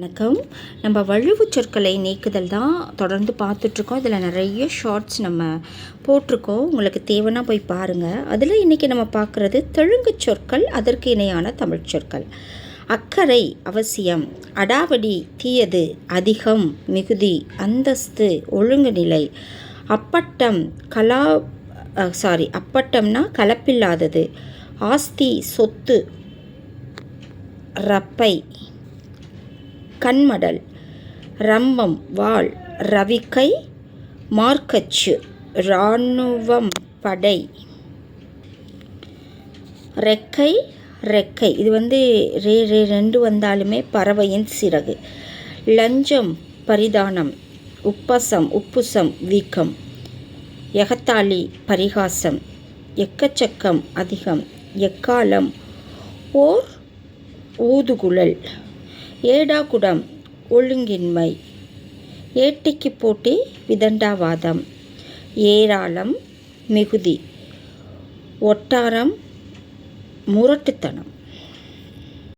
வணக்கம். நம்ம வழுவு சொற்களை நீக்குதல் தான் தொடர்ந்து பார்த்துட்ருக்கோம். இதில் நிறைய ஷார்ட்ஸ் நம்ம போட்டிருக்கோம். உங்களுக்கு தேவைன்னா போய் பாருங்கள். அதில் இன்றைக்கி நம்ம பார்க்குறது தெலுங்கு சொற்கள், அதற்கு இணையான தமிழ் சொற்கள். அக்கறை அவசியம், அடாவடி தீயது, அதிகம் மிகுதி, அந்தஸ்து ஒழுங்குநிலை, அப்பட்டம் அப்பட்டம்னா கலப்பில்லாதது, ஆஸ்தி சொத்து, ரப்பை கண்மடல், ரம்பம் வாள், ரவிக்கை மார்க்கச்சு, இராணுவம் படை, ரெக்கை ரெக்கை இது ரெண்டு வந்தாலுமே பறவையின் சிறகு, லஞ்சம் பரிதானம், உப்பசம் உப்புசம் வீக்கம், எகத்தாளி பரிகாசம், எக்கச்சக்கம் அதிகம், எக்காலம் ஓர் ஊதுகுழல், ஏடாகுடம் ஒழுங்கின்மை, ஏட்டிக்கு போட்டி விதண்டாவாதம், ஏராளம் மிகுதி, ஒட்டாரம் முரட்டுத்தனம்.